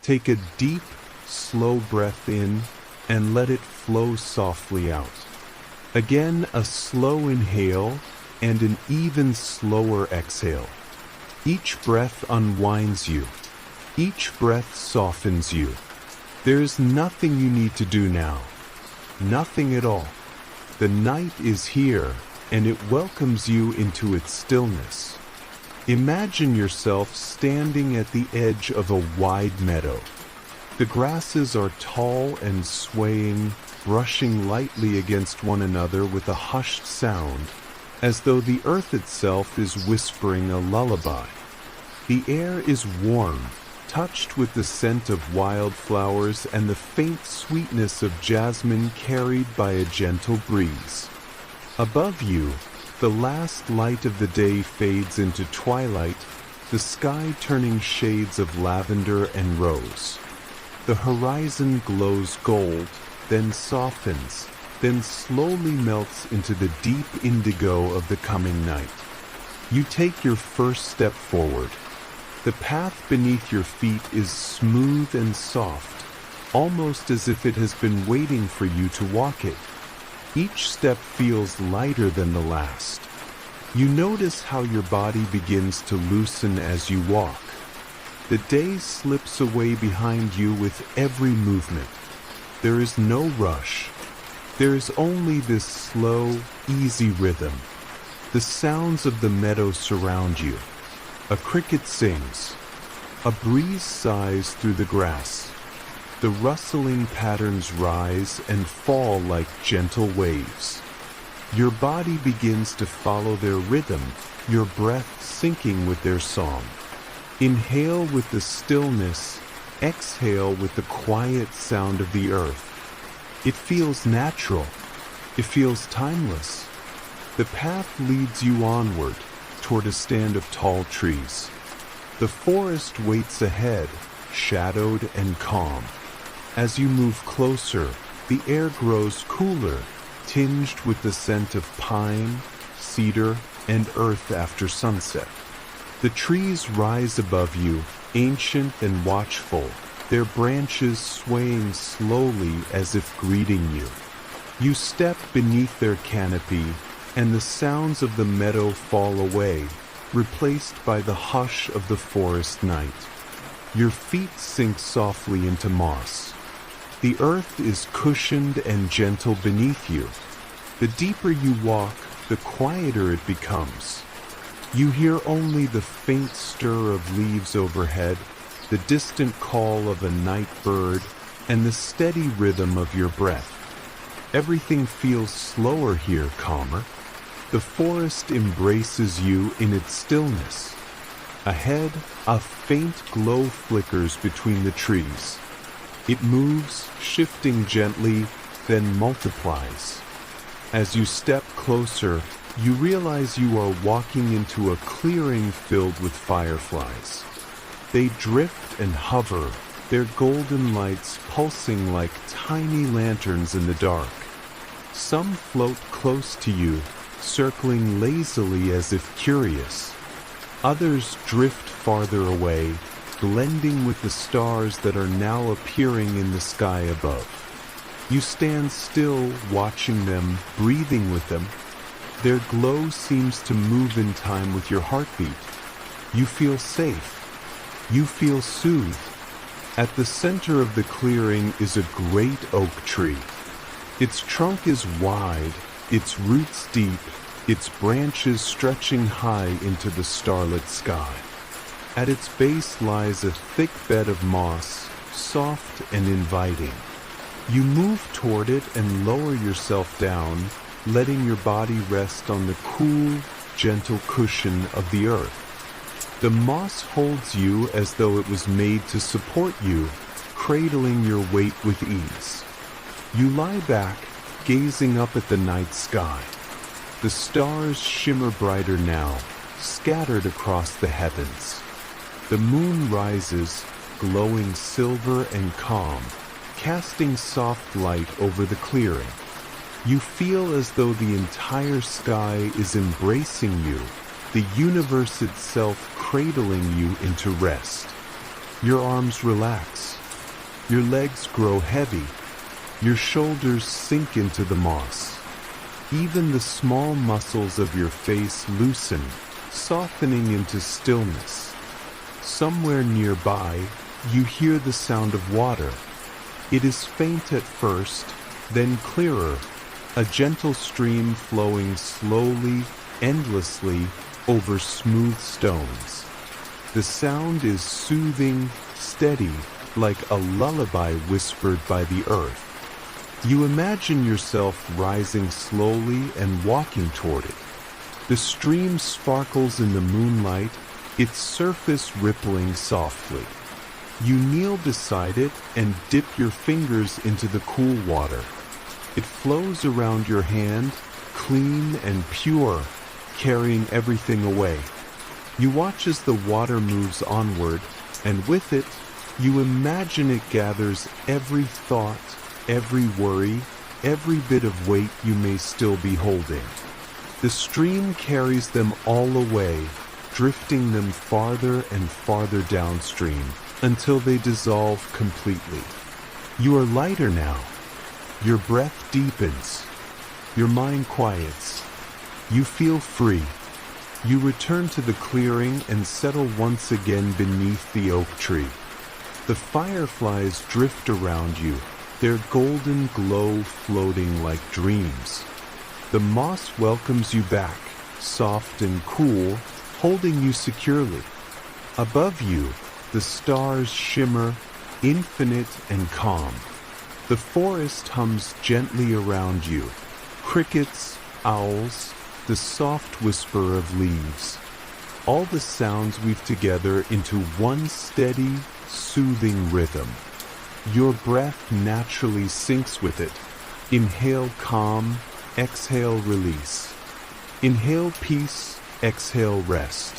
Take a deep, slow breath in and let it flow softly out. Again, a slow inhale and an even slower exhale. Each breath unwinds you. Each breath softens you. There is nothing you need to do now. Nothing at all. The night is here, and it welcomes you into its stillness. Imagine yourself standing at the edge of a wide meadow. The grasses are tall and swaying, brushing lightly against one another with a hushed sound, as though the earth itself is whispering a lullaby. The air is warm, touched with the scent of wildflowers and the faint sweetness of jasmine carried by a gentle breeze. Above you, the last light of the day fades into twilight, the sky turning shades of lavender and rose. The horizon glows gold, then softens, then slowly melts into the deep indigo of the coming night. You take your first step forward. The path beneath your feet is smooth and soft, almost as if it has been waiting for you to walk it. Each step feels lighter than the last. You notice how your body begins to loosen as you walk. The day slips away behind you with every movement. There is no rush. There is only this slow, easy rhythm. The sounds of the meadow surround you. A cricket sings. A breeze sighs through the grass. The rustling patterns rise and fall like gentle waves. Your body begins to follow their rhythm, your breath syncing with their song. Inhale with the stillness, exhale with the quiet sound of the earth. It feels natural. It feels timeless. The path leads you onward, toward a stand of tall trees. The forest waits ahead, shadowed and calm. As you move closer, the air grows cooler, tinged with the scent of pine, cedar, and earth after sunset. The trees rise above you, ancient and watchful, their branches swaying slowly as if greeting you. You step beneath their canopy, and the sounds of the meadow fall away, replaced by the hush of the forest night. Your feet sink softly into moss. The earth is cushioned and gentle beneath you. The deeper you walk, the quieter it becomes. You hear only the faint stir of leaves overhead, the distant call of a night bird, and the steady rhythm of your breath. Everything feels slower here, calmer. The forest embraces you in its stillness. Ahead, a faint glow flickers between the trees. It moves, shifting gently, then multiplies. As you step closer, you realize you are walking into a clearing filled with fireflies. They drift and hover, their golden lights pulsing like tiny lanterns in the dark. Some float close to you, circling lazily as if curious. Others drift farther away, blending with the stars that are now appearing in the sky above. You stand still, watching them, breathing with them. Their glow seems to move in time with your heartbeat. You feel safe. You feel soothed. At the center of the clearing is a great oak tree. Its trunk is wide, its roots deep, its branches stretching high into the starlit sky. At its base lies a thick bed of moss, soft and inviting. You move toward it and lower yourself down, letting your body rest on the cool, gentle cushion of the earth. The moss holds you as though it was made to support you, cradling your weight with ease. You lie back, gazing up at the night sky. The stars shimmer brighter now, scattered across the heavens. The moon rises, glowing silver and calm, casting soft light over the clearing. You feel as though the entire sky is embracing you, the universe itself cradling you into rest. Your arms relax. Your legs grow heavy. Your shoulders sink into the moss. Even the small muscles of your face loosen, softening into stillness. Somewhere nearby, you hear the sound of water. It is faint at first, then clearer, a gentle stream flowing slowly, endlessly, over smooth stones. The sound is soothing, steady, like a lullaby whispered by the earth. You imagine yourself rising slowly and walking toward it. The stream sparkles in the moonlight, its surface rippling softly. You kneel beside it and dip your fingers into the cool water. It flows around your hand, clean and pure, carrying everything away. You watch as the water moves onward, and with it, you imagine it gathers every thought, every worry, every bit of weight you may still be holding. The stream carries them all away, drifting them farther and farther downstream until they dissolve completely. You are lighter now. Your breath deepens. Your mind quiets. You feel free. You return to the clearing and settle once again beneath the oak tree. The fireflies drift around you, their golden glow floating like dreams. The moss welcomes you back, soft and cool, holding you securely. Above you, the stars shimmer, infinite and calm. The forest hums gently around you. Crickets, owls, the soft whisper of leaves. All the sounds weave together into one steady, soothing rhythm. Your breath naturally syncs with it. Inhale calm, exhale release. Inhale peace, exhale rest.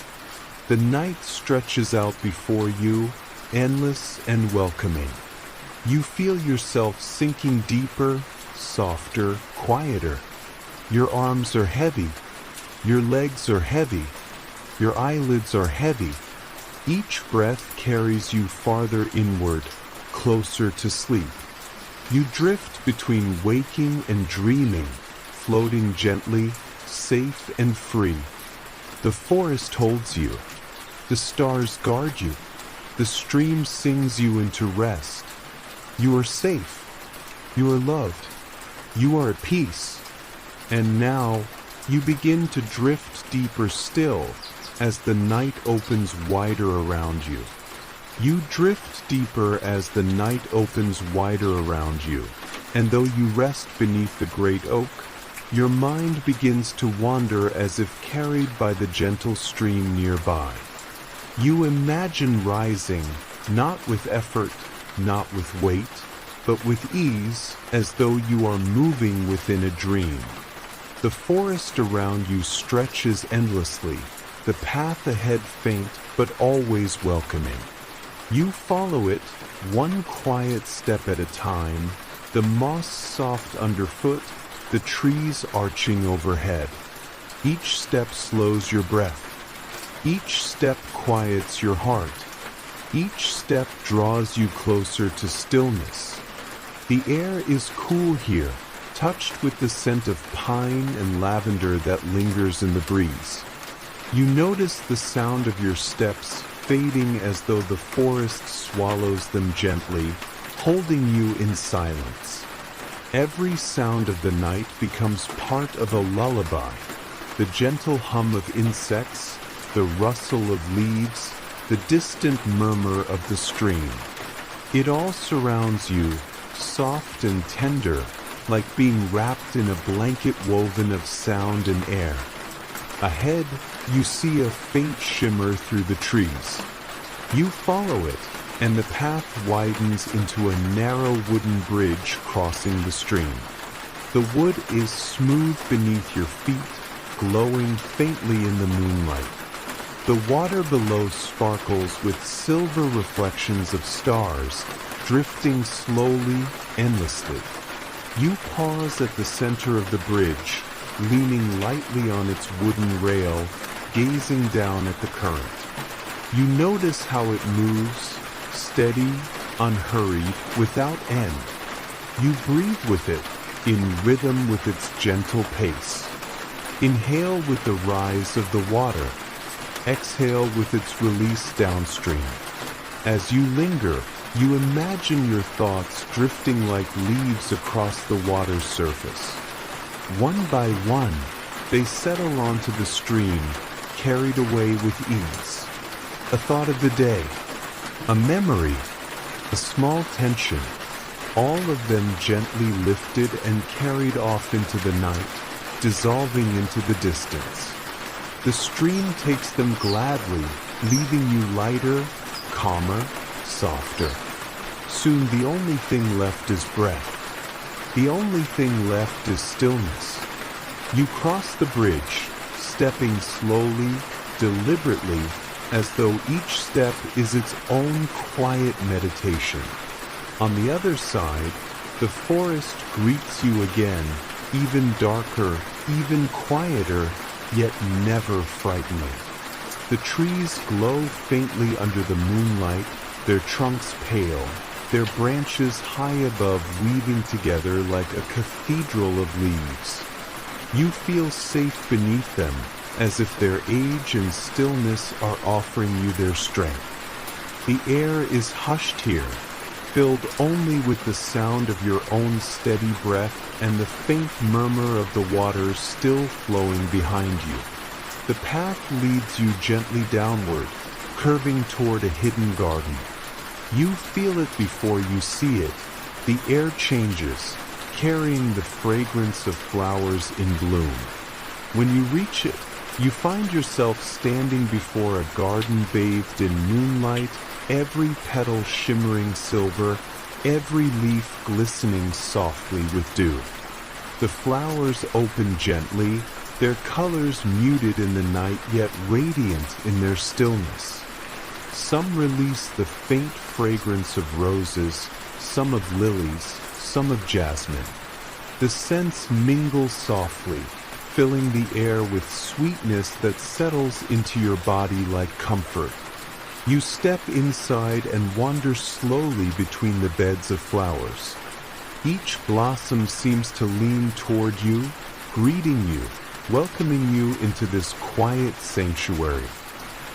The night stretches out before you, endless and welcoming. You feel yourself sinking deeper, softer, quieter. Your arms are heavy. Your legs are heavy. Your eyelids are heavy. Each breath carries you farther inward, closer to sleep. You drift between waking and dreaming, floating gently, safe and free. The forest holds you. The stars guard you. The stream sings you into rest. You are safe. You are loved. You are at peace. And now, you begin to drift deeper still as the night opens wider around you. You drift deeper as the night opens wider around you, and though you rest beneath the great oak, your mind begins to wander as if carried by the gentle stream nearby. You imagine rising, not with effort, not with weight, but with ease, as though you are moving within a dream. The forest around you stretches endlessly, the path ahead faint but always welcoming. You follow it, one quiet step at a time, the moss soft underfoot, the trees arching overhead. Each step slows your breath. Each step quiets your heart. Each step draws you closer to stillness. The air is cool here, touched with the scent of pine and lavender that lingers in the breeze. You notice the sound of your steps fading as though the forest swallows them gently, holding you in silence. Every sound of the night becomes part of a lullaby, the gentle hum of insects, the rustle of leaves, the distant murmur of the stream. It all surrounds you, soft and tender, like being wrapped in a blanket woven of sound and air. Ahead, you see a faint shimmer through the trees. You follow it, and the path widens into a narrow wooden bridge crossing the stream. The wood is smooth beneath your feet, glowing faintly in the moonlight. The water below sparkles with silver reflections of stars, drifting slowly, endlessly. You pause at the center of the bridge, leaning lightly on its wooden rail, gazing down at the current. You notice how it moves, steady, unhurried, without end. You breathe with it, in rhythm with its gentle pace. Inhale with the rise of the water. Exhale with its release downstream. As you linger, you imagine your thoughts drifting like leaves across the water's surface. One by one, they settle onto the stream, carried away with ease. A thought of the day, a memory, a small tension, all of them gently lifted and carried off into the night, dissolving into the distance. The stream takes them gladly, leaving you lighter, calmer, softer. Soon the only thing left is breath. The only thing left is stillness. You cross the bridge, stepping slowly, deliberately, as though each step is its own quiet meditation. On the other side, the forest greets you again, even darker, even quieter, yet never frightening. The trees glow faintly under the moonlight, their trunks pale, their branches high above weaving together like a cathedral of leaves. You feel safe beneath them, as if their age and stillness are offering you their strength. The air is hushed here, filled only with the sound of your own steady breath and the faint murmur of the waters still flowing behind you. The path leads you gently downward, curving toward a hidden garden. You feel it before you see it. The air changes, carrying the fragrance of flowers in bloom. When you reach it, you find yourself standing before a garden bathed in moonlight, every petal shimmering silver, every leaf glistening softly with dew. The flowers open gently, their colors muted in the night yet radiant in their stillness. Some release the faint fragrance of roses, some of lilies, some of jasmine. The scents mingle softly, filling the air with sweetness that settles into your body like comfort. You step inside and wander slowly between the beds of flowers. Each blossom seems to lean toward you, greeting you, welcoming you into this quiet sanctuary.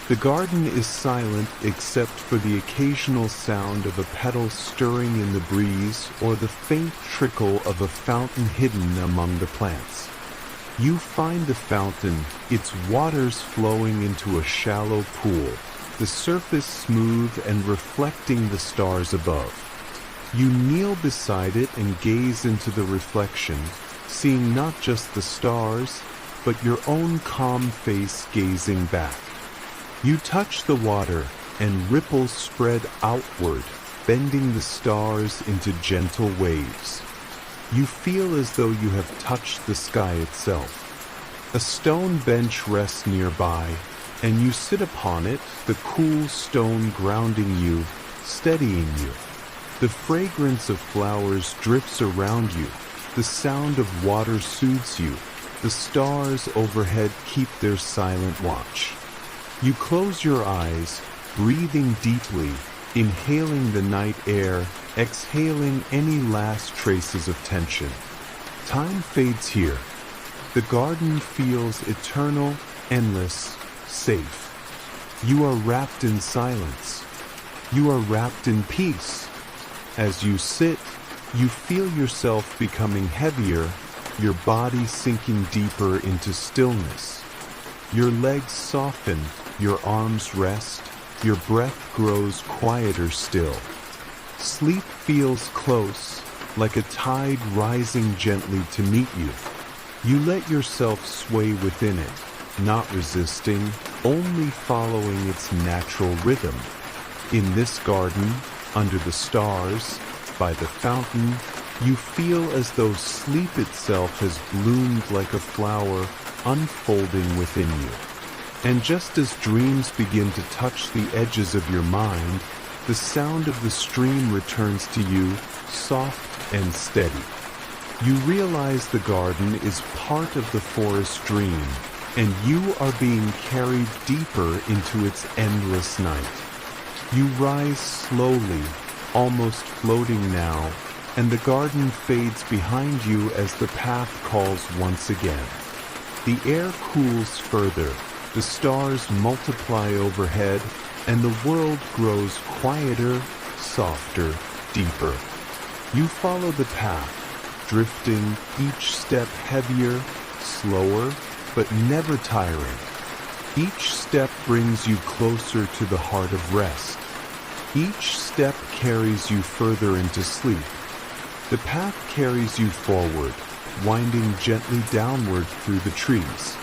The garden is silent except for the occasional sound of a petal stirring in the breeze or the faint trickle of a fountain hidden among the plants. You find the fountain, its waters flowing into a shallow pool, the surface smooth and reflecting the stars above. You kneel beside it and gaze into the reflection, seeing not just the stars, but your own calm face gazing back. You touch the water, and ripples spread outward, bending the stars into gentle waves. You feel as though you have touched the sky itself. A stone bench rests nearby, and you sit upon it, the cool stone grounding you, steadying you. The fragrance of flowers drifts around you, the sound of water soothes you, the stars overhead keep their silent watch. You close your eyes, breathing deeply, inhaling the night air, exhaling any last traces of tension. Time fades here. The garden feels eternal, endless, safe. You are wrapped in silence. You are wrapped in peace. As you sit, you feel yourself becoming heavier, your body sinking deeper into stillness. Your legs soften, your arms rest, your breath grows quieter still. Sleep feels close, like a tide rising gently to meet you. You let yourself sway within it, not resisting, only following its natural rhythm. In this garden, under the stars, by the fountain, you feel as though sleep itself has bloomed like a flower unfolding within you. And just as dreams begin to touch the edges of your mind, the sound of the stream returns to you, soft and steady. You realize the garden is part of the forest dream, and you are being carried deeper into its endless night. You rise slowly, almost floating now, and the garden fades behind you as the path calls once again. The air cools further, the stars multiply overhead, and the world grows quieter, softer, deeper. You follow the path, drifting, each step heavier, slower, but never tiring. Each step brings you closer to the heart of rest. Each step carries you further into sleep. The path carries you forward, winding gently downward through the trees.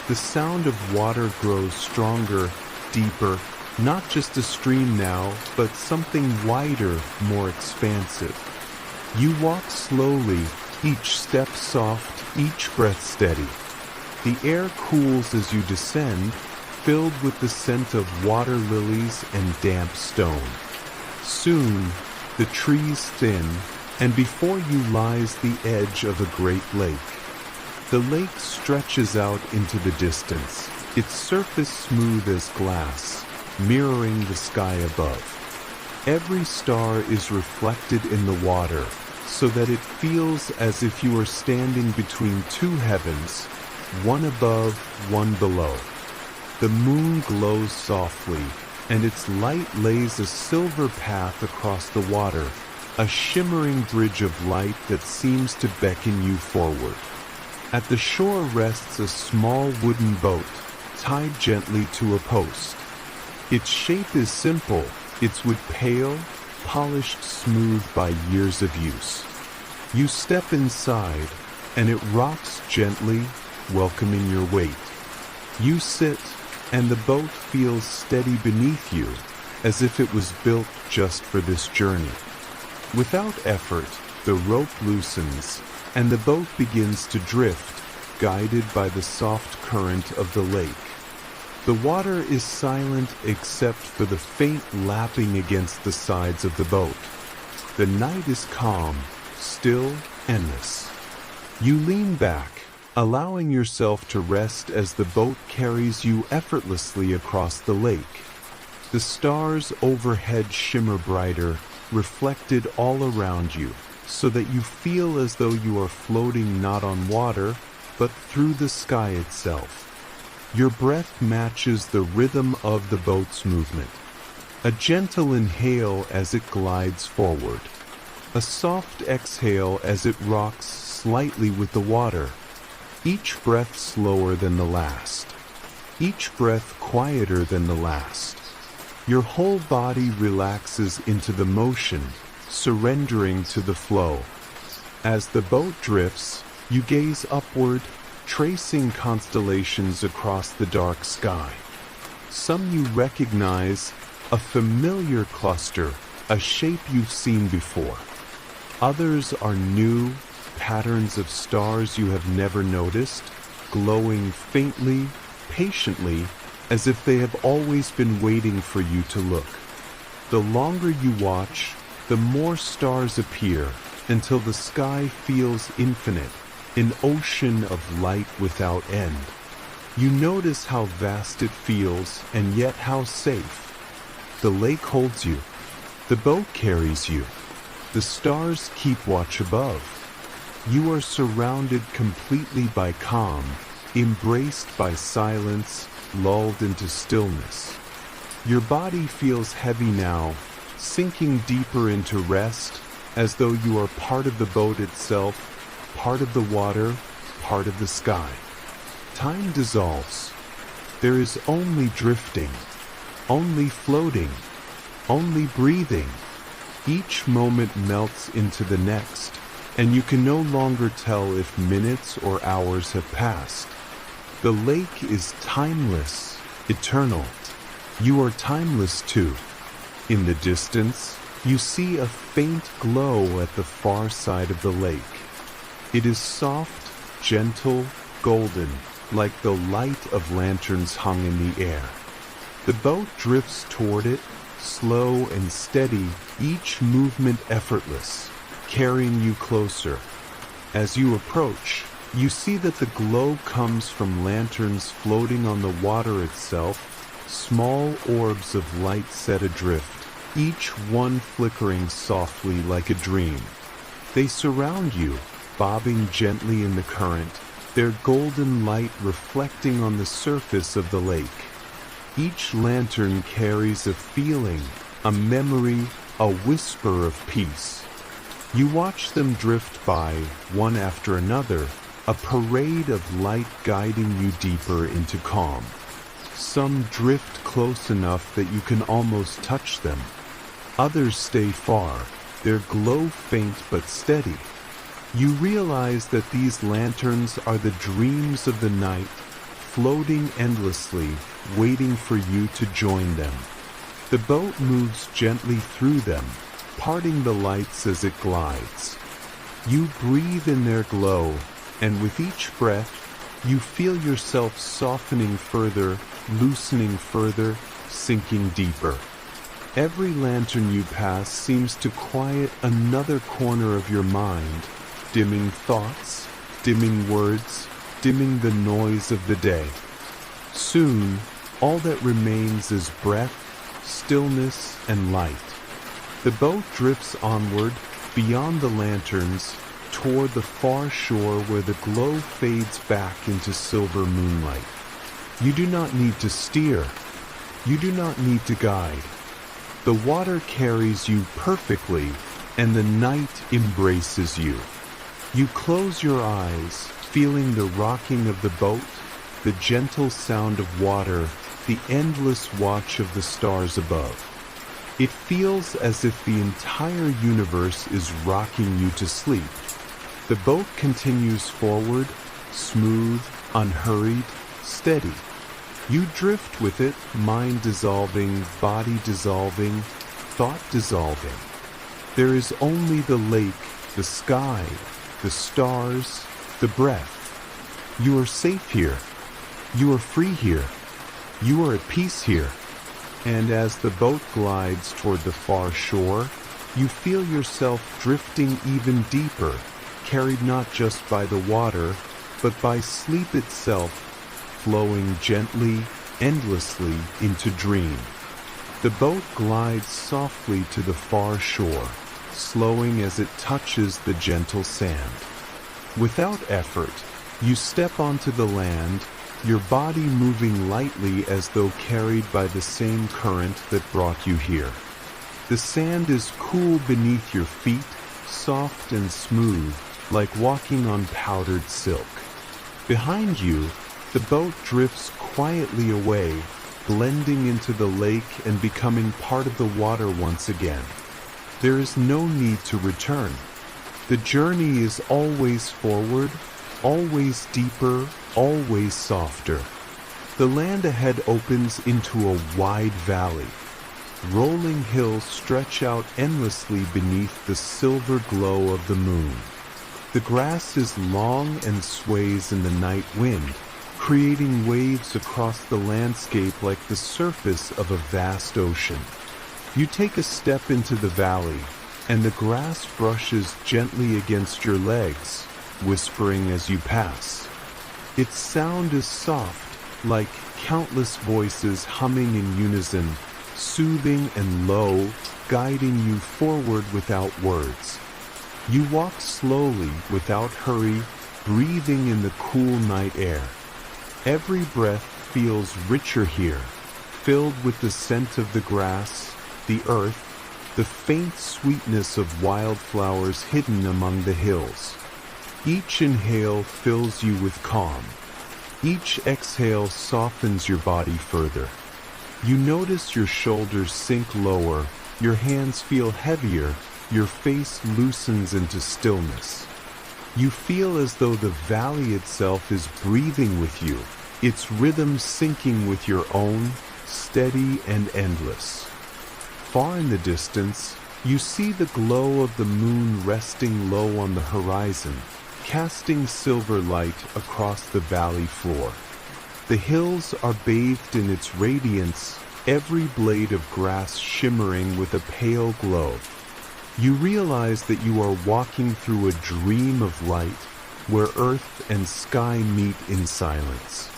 The sound of water grows stronger, deeper, not just a stream now, but something wider, more expansive. You walk slowly, each step soft, each breath steady. The air cools as you descend, filled with the scent of water lilies and damp stone. Soon, the trees thin, and before you lies the edge of a great lake. The lake stretches out into the distance, its surface smooth as glass, mirroring the sky above. Every star is reflected in the water, so that it feels as if you are standing between two heavens, one above, one below. The moon glows softly, and its light lays a silver path across the water, a shimmering bridge of light that seems to beckon you forward. At the shore rests a small wooden boat, tied gently to a post. Its shape is simple, its wood pale, polished smooth by years of use. You step inside, and it rocks gently, welcoming your weight. You sit, and the boat feels steady beneath you, as if it was built just for this journey. Without effort, the rope loosens, and the boat begins to drift, guided by the soft current of the lake. The water is silent except for the faint lapping against the sides of the boat. The night is calm, still, endless. You lean back, allowing yourself to rest as the boat carries you effortlessly across the lake. The stars overhead shimmer brighter, reflected all around you, so that you feel as though you are floating not on water, but through the sky itself. Your breath matches the rhythm of the boat's movement. A gentle inhale as it glides forward. A soft exhale as it rocks slightly with the water. Each breath slower than the last. Each breath quieter than the last. Your whole body relaxes into the motion, surrendering to the flow. As the boat drifts, you gaze upward, tracing constellations across the dark sky. Some you recognize, a familiar cluster, a shape you've seen before. Others are new, patterns of stars you have never noticed, glowing faintly, patiently, as if they have always been waiting for you to look. The longer you watch, the more stars appear, until the sky feels infinite, an ocean of light without end. You notice how vast it feels, and yet how safe. The lake holds you. The boat carries you. The stars keep watch above. You are surrounded completely by calm, embraced by silence, lulled into stillness. Your body feels heavy now, sinking deeper into rest, as though you are part of the boat itself, part of the water, part of the sky. Time dissolves. There is only drifting, only floating, only breathing. Each moment melts into the next, and you can no longer tell if minutes or hours have passed. The lake is timeless, eternal. You are timeless too. In the distance, you see a faint glow at the far side of the lake. It is soft, gentle, golden, like the light of lanterns hung in the air. The boat drifts toward it, slow and steady, each movement effortless, carrying you closer. As you approach, you see that the glow comes from lanterns floating on the water itself, Small orbs of light set adrift, each one flickering softly like a dream. They surround you, bobbing gently in the current, their golden light reflecting on the surface of the lake. Each lantern carries a feeling, a memory, a whisper of peace. You watch them drift by, one after another, a parade of light guiding you deeper into calm. Some drift close enough that you can almost touch them. Others stay far, their glow faint but steady. You realize that these lanterns are the dreams of the night, floating endlessly, waiting for you to join them. The boat moves gently through them, parting the lights as it glides. You breathe in their glow, and with each breath, you feel yourself softening further, loosening further, sinking deeper. Every lantern you pass seems to quiet another corner of your mind, dimming thoughts, dimming words, dimming the noise of the day. Soon, all that remains is breath, stillness, and light. The boat drifts onward, beyond the lanterns, toward the far shore where the glow fades back into silver moonlight. You do not need to steer. You do not need to guide. The water carries you perfectly, and the night embraces you. You close your eyes, feeling the rocking of the boat, the gentle sound of water, the endless watch of the stars above. It feels as if the entire universe is rocking you to sleep. The boat continues forward, smooth, unhurried, steady. You drift with it, mind dissolving, body dissolving, thought dissolving. There is only the lake, the sky, the stars, the breath. You are safe here. You are free here. You are at peace here. And as the boat glides toward the far shore, you feel yourself drifting even deeper, carried not just by the water, but by sleep itself, flowing gently, endlessly into dream. The boat glides softly to the far shore, slowing as it touches the gentle sand. Without effort, you step onto the land, your body moving lightly as though carried by the same current that brought you here. The sand is cool beneath your feet, soft and smooth, like walking on powdered silk. Behind you, the boat drifts quietly away, blending into the lake and becoming part of the water once again. There is no need to return. The journey is always forward, always deeper, always softer. The land ahead opens into a wide valley. Rolling hills stretch out endlessly beneath the silver glow of the moon. The grass is long and sways in the night wind, creating waves across the landscape like the surface of a vast ocean. You take a step into the valley, and the grass brushes gently against your legs, whispering as you pass. Its sound is soft, like countless voices humming in unison, soothing and low, guiding you forward without words. You walk slowly, without hurry, breathing in the cool night air. Every breath feels richer here, filled with the scent of the grass, the earth, the faint sweetness of wildflowers hidden among the hills. Each inhale fills you with calm. Each exhale softens your body further. You notice your shoulders sink lower, your hands feel heavier, your face loosens into stillness. You feel as though the valley itself is breathing with you, its rhythm syncing with your own, steady and endless. Far in the distance, you see the glow of the moon resting low on the horizon, casting silver light across the valley floor. The hills are bathed in its radiance, every blade of grass shimmering with a pale glow. You realize that you are walking through a dream of light, where earth and sky meet in silence.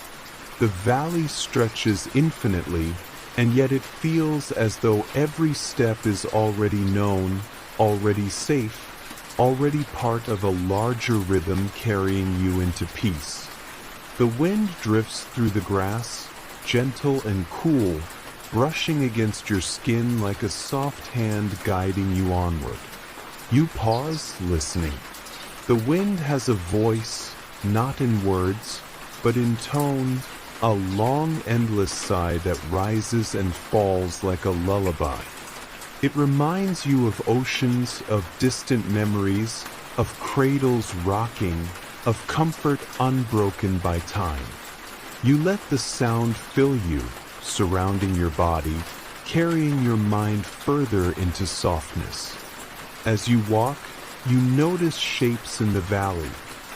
The valley stretches infinitely, and yet it feels as though every step is already known, already safe, already part of a larger rhythm carrying you into peace. The wind drifts through the grass, gentle and cool, brushing against your skin like a soft hand guiding you onward. You pause, listening. The wind has a voice, not in words, but in tone, a long, endless sigh that rises and falls like a lullaby. It reminds you of oceans, of distant memories, of cradles rocking, of comfort unbroken by time. You let the sound fill you, surrounding your body, carrying your mind further into softness. As you walk, you notice shapes in the valley,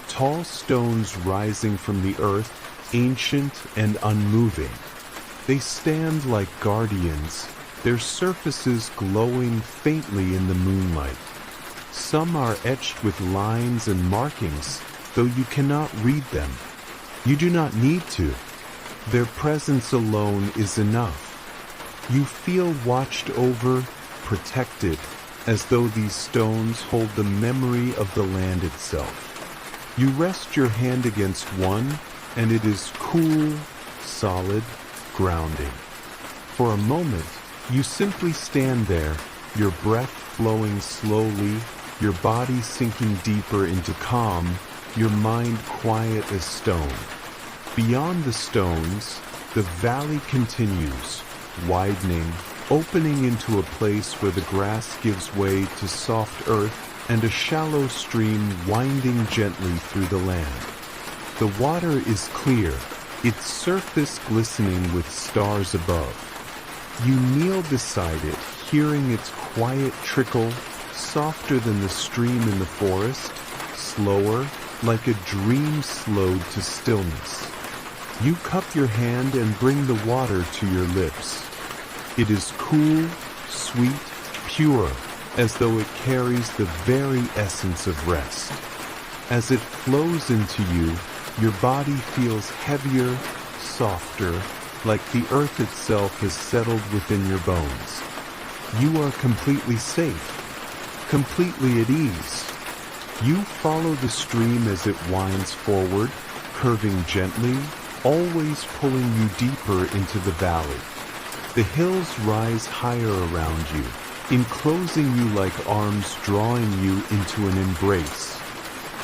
tall stones rising from the earth, ancient and unmoving. They stand like guardians, their surfaces glowing faintly in the moonlight. Some are etched with lines and markings, though you cannot read them. You do not need to. Their presence alone is enough. You feel watched over, protected, as though these stones hold the memory of the land itself. You rest your hand against one, and it is cool, solid, grounding. For a moment, you simply stand there, your breath flowing slowly, your body sinking deeper into calm, your mind quiet as stone. Beyond the stones, the valley continues, widening, opening into a place where the grass gives way to soft earth and a shallow stream winding gently through the land. The water is clear, its surface glistening with stars above. You kneel beside it, hearing its quiet trickle, softer than the stream in the forest, slower, like a dream slowed to stillness. You cup your hand and bring the water to your lips. It is cool, sweet, pure, as though it carries the very essence of rest. As it flows into you, your body feels heavier, softer, like the earth itself has settled within your bones. You are completely safe, completely at ease. You follow the stream as it winds forward, curving gently, always pulling you deeper into the valley. The hills rise higher around you, enclosing you like arms drawing you into an embrace.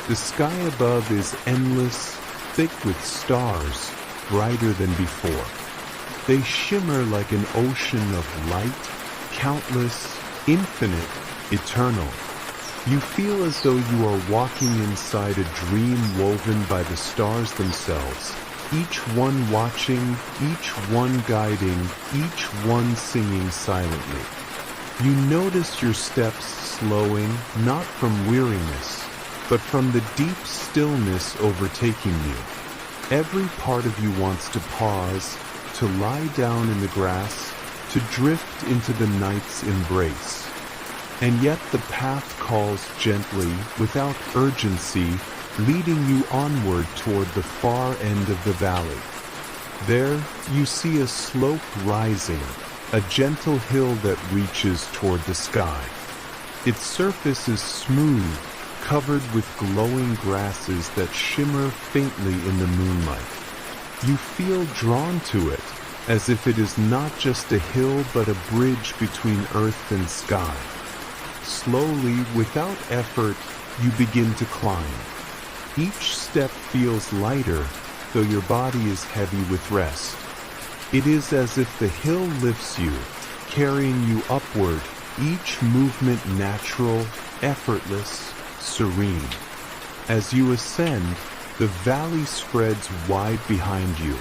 The sky above is endless, thick with stars, brighter than before. They shimmer like an ocean of light, countless, infinite, eternal. You feel as though you are walking inside a dream woven by the stars themselves, each one watching, each one guiding, each one singing silently. You notice your steps slowing, not from weariness, but from the deep stillness overtaking you. Every part of you wants to pause, to lie down in the grass, to drift into the night's embrace. And yet the path calls gently, without urgency, leading you onward toward the far end of the valley. There, you see a slope rising, a gentle hill that reaches toward the sky. Its surface is smooth, covered with glowing grasses that shimmer faintly in the moonlight. You feel drawn to it, as if it is not just a hill but a bridge between earth and sky. Slowly, without effort, you begin to climb. Each step feels lighter, though your body is heavy with rest. It is as if the hill lifts you, carrying you upward, each movement natural, effortless, serene. As you ascend, the valley spreads wide behind you,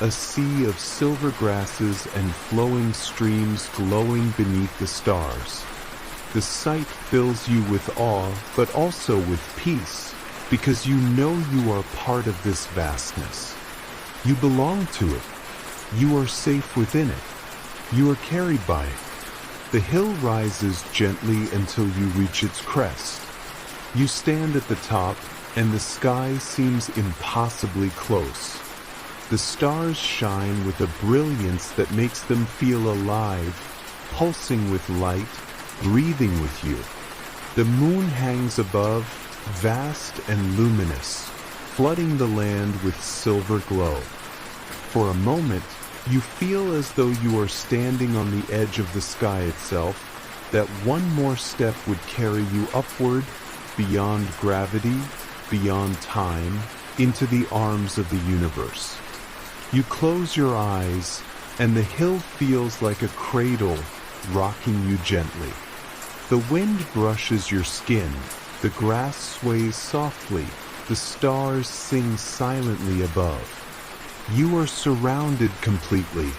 a sea of silver grasses and flowing streams glowing beneath the stars. The sight fills you with awe, but also with peace, because you know you are part of this vastness. You belong to it. You are safe within it. You are carried by it. The hill rises gently until you reach its crest. You stand at the top, and the sky seems impossibly close. The stars shine with a brilliance that makes them feel alive, pulsing with light, breathing with you. The moon hangs above, vast and luminous, flooding the land with silver glow. For a moment, you feel as though you are standing on the edge of the sky itself, that one more step would carry you upward, beyond gravity, beyond time, into the arms of the universe. You close your eyes, and the hill feels like a cradle, rocking you gently. The wind brushes your skin, the grass sways softly, the stars sing silently above. You are surrounded completely,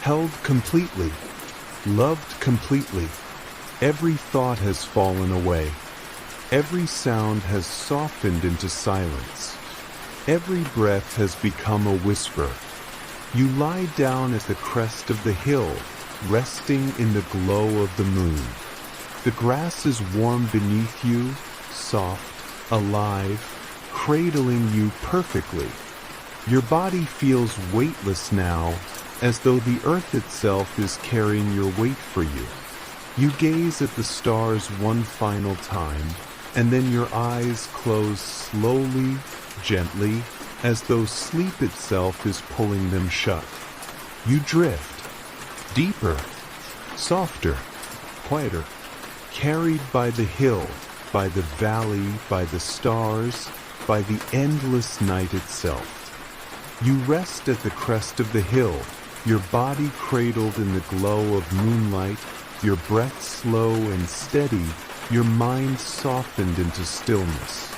held completely, loved completely. Every thought has fallen away. Every sound has softened into silence. Every breath has become a whisper. You lie down at the crest of the hill, resting in the glow of the moon. The grass is warm beneath you, soft, alive, cradling you perfectly. Your body feels weightless now, as though the earth itself is carrying your weight for you. You gaze at the stars one final time, and then your eyes close slowly, gently, as though sleep itself is pulling them shut. You drift, deeper, softer, quieter, carried by the hill, by the valley, by the stars, by the endless night itself. You rest at the crest of the hill, your body cradled in the glow of moonlight, your breath slow and steady, your mind softened into stillness.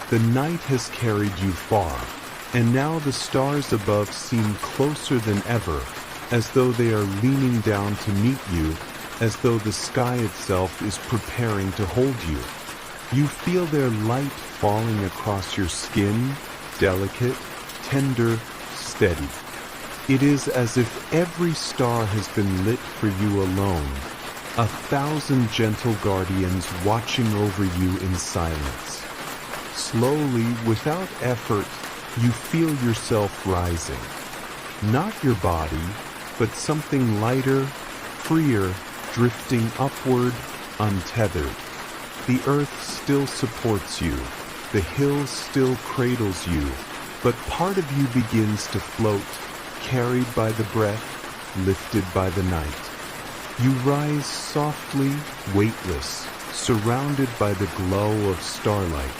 The night has carried you far, and now the stars above seem closer than ever, as though they are leaning down to meet you, as though the sky itself is preparing to hold you. You feel their light falling across your skin, delicate, tender, steady. It is as if every star has been lit for you alone, 1,000 gentle guardians watching over you in silence. Slowly, without effort, you feel yourself rising. Not your body, but something lighter, freer, drifting upward, untethered. The earth still supports you, the hill still cradles you, but part of you begins to float, carried by the breath, lifted by the night. You rise softly, weightless, surrounded by the glow of starlight.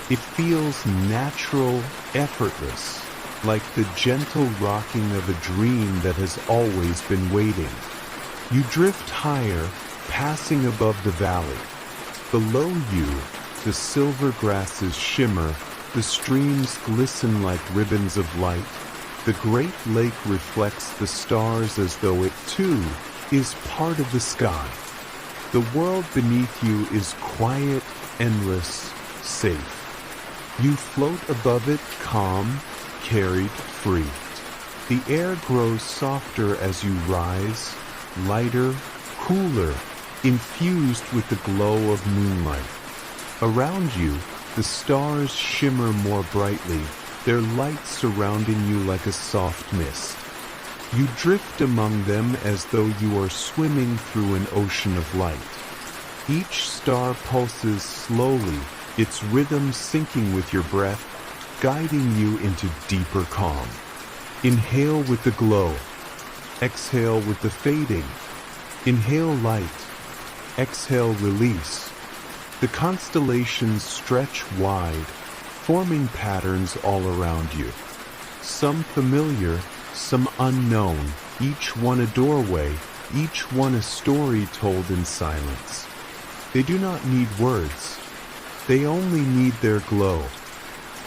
It feels natural, effortless, like the gentle rocking of a dream that has always been waiting. You drift higher, passing above the valley. Below you, the silver grasses shimmer, the streams glisten like ribbons of light. The great lake reflects the stars as though it, too, is part of the sky. The world beneath you is quiet, endless, safe. You float above it, calm, carried, free. The air grows softer as you rise, lighter, cooler, infused with the glow of moonlight. Around you, the stars shimmer more brightly, their light surrounding you like a soft mist. You drift among them as though you are swimming through an ocean of light. Each star pulses slowly, its rhythm syncing with your breath, guiding you into deeper calm. Inhale with the glow. Exhale with the fading. Inhale light. Exhale release. The constellations stretch wide, forming patterns all around you. Some familiar, some unknown, each one a doorway, each one a story told in silence. They do not need words. They only need their glow.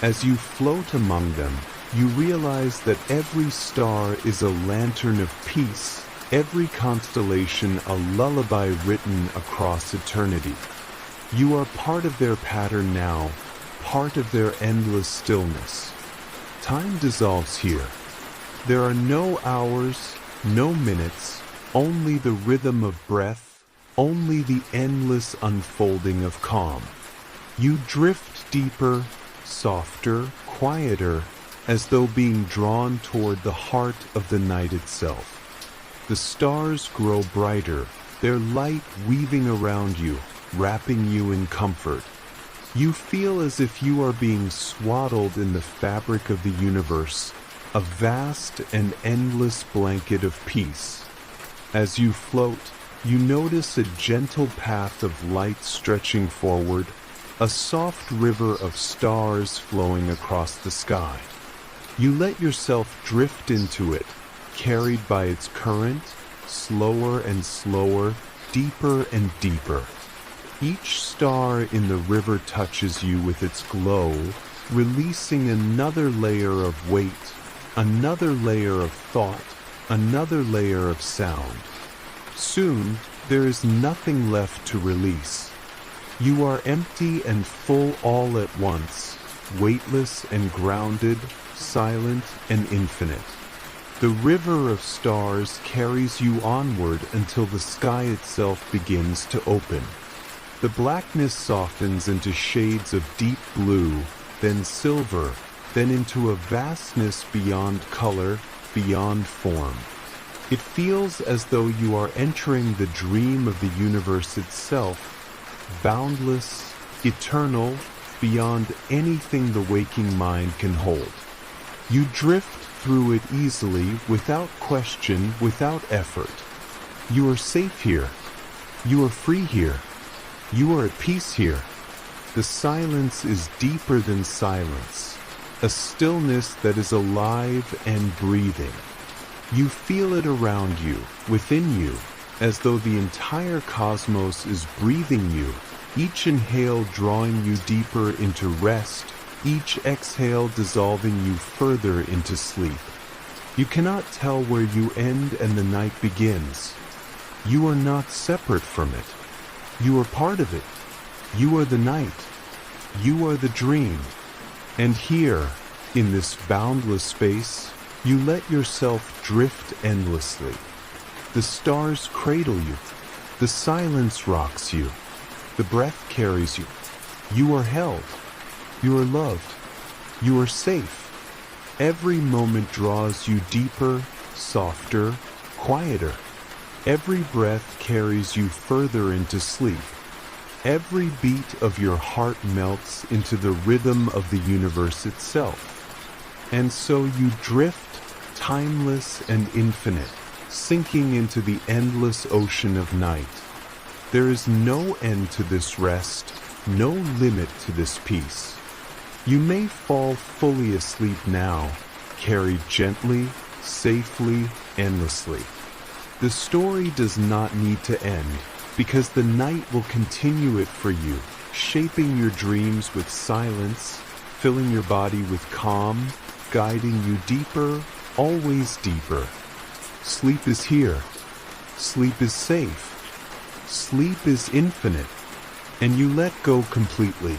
As you float among them, you realize that every star is a lantern of peace, every constellation a lullaby written across eternity. You are part of their pattern now, part of their endless stillness. Time dissolves here. There are no hours, no minutes, only the rhythm of breath, only the endless unfolding of calm. You drift deeper, softer, quieter, as though being drawn toward the heart of the night itself. The stars grow brighter, their light weaving around you, wrapping you in comfort. You feel as if you are being swaddled in the fabric of the universe, a vast and endless blanket of peace. As you float, you notice a gentle path of light stretching forward, a soft river of stars flowing across the sky. You let yourself drift into it, carried by its current, slower and slower, deeper and deeper. Each star in the river touches you with its glow, releasing another layer of weight, another layer of thought, another layer of sound. Soon, there is nothing left to release. You are empty and full all at once, weightless and grounded, silent and infinite. The river of stars carries you onward until the sky itself begins to open. The blackness softens into shades of deep blue, then silver, then into a vastness beyond color, beyond form. It feels as though you are entering the dream of the universe itself, boundless, eternal, beyond anything the waking mind can hold. You drift through it easily, without question, without effort. You are safe here. You are free here. You are at peace here. The silence is deeper than silence, a stillness that is alive and breathing. You feel it around you, within you, as though the entire cosmos is breathing you, each inhale drawing you deeper into rest, each exhale dissolving you further into sleep. You cannot tell where you end and the night begins. You are not separate from it. You are part of it. You are the night. You are the dream. And here, in this boundless space, you let yourself drift endlessly. The stars cradle you. The silence rocks you. The breath carries you. You are held. You are loved. You are safe. Every moment draws you deeper, softer, quieter. Every breath carries you further into sleep. Every beat of your heart melts into the rhythm of the universe itself. And so you drift, timeless and infinite, sinking into the endless ocean of night. There is no end to this rest, no limit to this peace. You may fall fully asleep now, carried gently, safely, endlessly. The story does not need to end, because the night will continue it for you, shaping your dreams with silence, filling your body with calm, guiding you deeper, always deeper. Sleep is here. Sleep is safe. Sleep is infinite. And you let go completely.